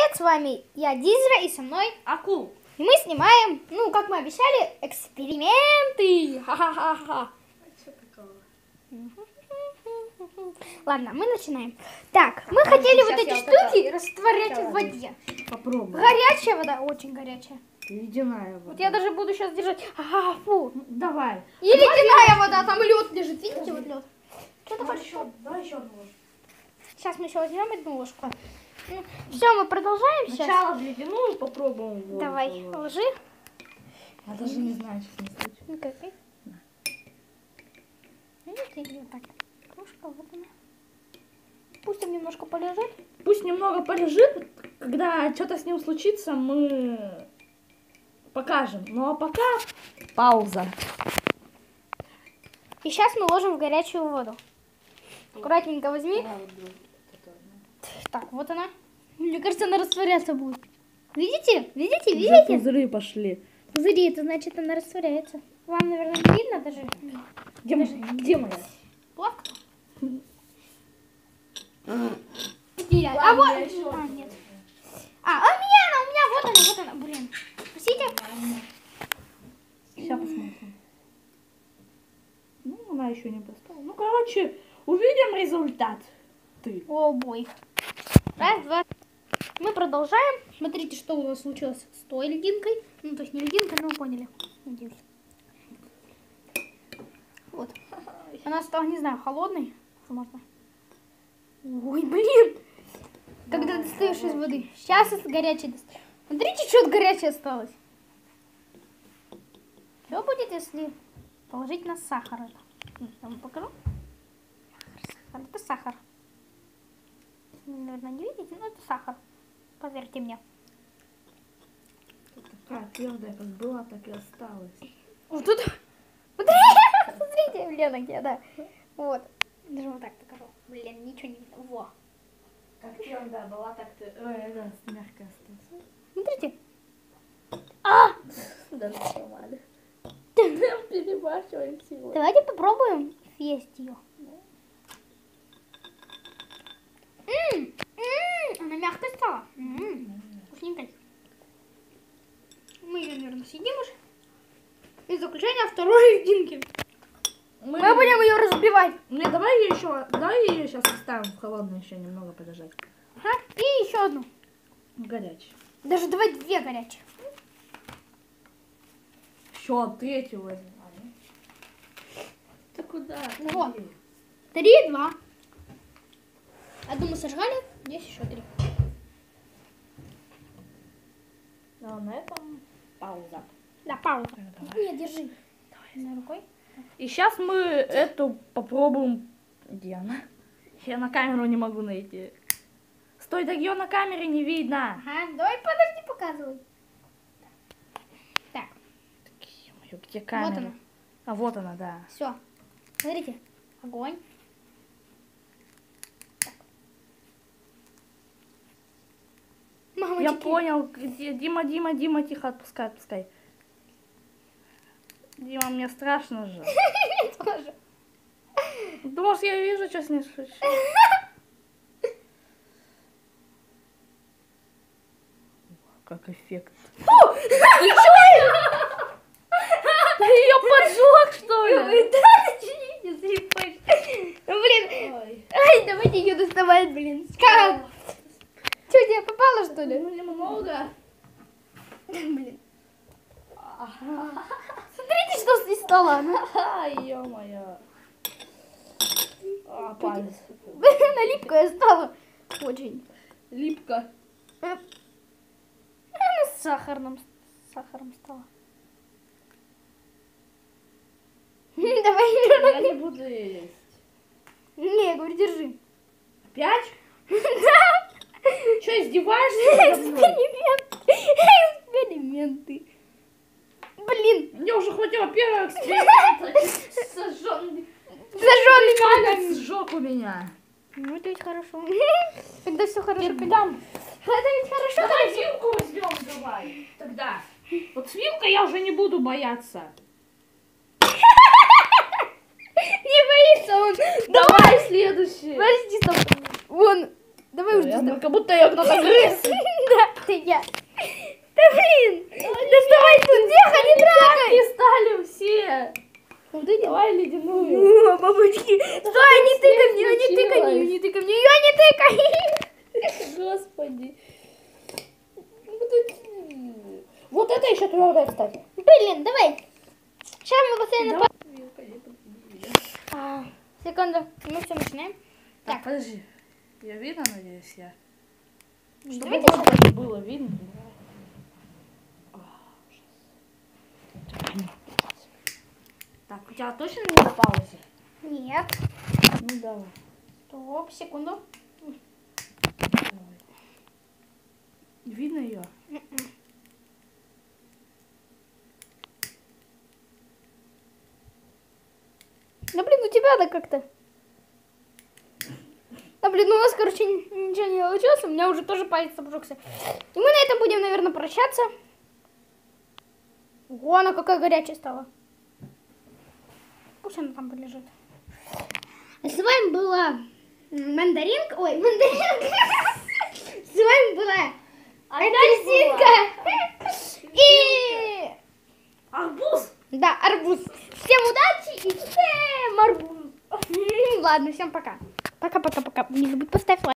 привет, с вами я Дизра и со мной Акул. И мы снимаем, ну, как мы обещали, эксперименты. Ха-ха-ха-ха. Что такого? Ладно, мы начинаем. Так, мы хотели вот эти штуки растворять в воде. Попробуй. Горячая вода, очень горячая. Ледяная вода. Вот я даже буду сейчас держать. Ага, фу. Давай. И ледяная вода, там лед лежит, видите, вот лед. Что ты хочешь? Давай еще одну ложку. Сейчас мы еще возьмем одну ложку. Все, мы продолжаем сейчас. Сначала ледяную попробуем. Воду. Давай, ложи. Я даже не знаю, что несуть. Ну какой? Видите, вот так. Кружка, вот она. Пусть он немножко полежит. Пусть немного полежит. Когда что-то с ним случится, мы покажем. Ну а пока пауза. И сейчас мы ложим в горячую воду. Аккуратненько возьми. Так, вот она. Мне кажется, она растворяться будет. Видите? Видите? Уже Видите? пузыри пошли. Пузыри, это значит, она растворяется. Вам, наверное, не видно даже. Где моя? Плавка? Ладно, А вот. я ещё А, нет. А у меня, вот она, блин. Простите? Сейчас посмотрим. Ну, она еще не достала. Ну, короче, увидим результат. Ты. О, бой. Раз, два. Мы продолжаем. Смотрите, что у нас случилось с той льдинкой. Ну, то есть не льдинкой, но вы поняли. Надеюсь. Вот. Она стала, не знаю, холодной. Возможно. Ой, блин. Когда достаешь из воды. Сейчас это горячее достаешь. Смотрите, что горячее осталось. Что будет, если положить на сахар это? Я вам покажу. Сахар. Это сахар. Вы, наверное, не видите, но это сахар. Поверьте мне. Такая твердая, как была, так и осталась. Вот тут. Смотрите, Лена, где, да. Вот. Даже вот так покажу. Блин, ничего не видно. Во. Как твердая была, так ты... да, мягкая осталась. Смотрите. А! Даже сломали. Перебарщиваем силой. Давайте попробуем съесть ее. Она мягкая стала. Вкусненькая. Мы ее, наверное, съедим уже. И заключение второй льдинки. Мы будем ее разбивать. Не, давай ее сейчас оставим в холодную еще немного подождать. Ага. И еще одну. Горячий. Даже давай две горячих. Еще третью возьмем. Ты куда? Вот. 3, 2. Одну мы сожгали, здесь еще 3. Ну, на этом пауза. Да, пауза. Давай. Нет, держи. Давай. Рукой. И сейчас мы эту попробуем. Где она? Я на камеру не могу найти. Стой, так ее на камере не видно. Ага, давай подожди, показывай. Так, Ё-моё, где камера? вот она. А вот она, да. Все. Смотрите. Огонь. Так. Мамочки. Я понял, где Дима, тихо, отпускай. Дима, мне страшно же. Тоже. Думаешь, я вижу, что с ней случилось? Как эффект. Ты ее поджег, что ли? Блин. Ой. Ай, давайте ее доставать, блин. Как? Что, тебе попало, что ли? Ну, немного. Блин. Смотрите, что здесь стало. Ай, ё-моё. А, палец. Она липкая стала. Очень. Липко. Она с сахаром стала. Давай. Я не буду есть. Не, я говорю, держи. Опять? Да. Что, издеваешься? надо мной? Эксперименты. Блин. Мне уже хватило первого эксперимента. Сожженный Зажженный сжег у меня. Ну, это ведь хорошо. Когда все хорошо. Передам. Это ведь хорошо. Давай вилку возьмем, давай. Тогда. Вот с вилкой я уже не буду бояться. Не боится он. Давай следующий. Подожди, стоп. Вон. Давай уже. Как будто я кто-то грыз. Да. ты я. Да блин! Доставай тут, тихо, не трогай! И стали все. Куда Давай ледяную. О, бабочки! Стой, не тыкай мне, не тыкай мне, не тыкай мне, ее не тыкай! Господи. Вот это еще твердое, кстати. Блин, давай. Сейчас мы постоянно... Давай. Секунду, мы все начинаем. Так, подожди. Я видно, надеюсь, я. Чтобы Давайте глаза было видно. Так, у тебя точно не на паузе? Нет. Ну давай. Стоп, секунду. Давай. Видно ее? Да блин, у тебя-то как-то. Да блин, у нас, короче, ничего не получилось. У меня уже тоже палец обжегся. И мы на этом будем, наверное, прощаться. Ого, она какая горячая стала. Пусть она там полежит. С вами была мандаринка. Ой, мандаринка. С вами была апельсинка. И... Арбуз! Да, арбуз. Всем удачи и всем арбуз. Ладно, всем пока. Пока-пока-пока. Не забудь поставить лайк.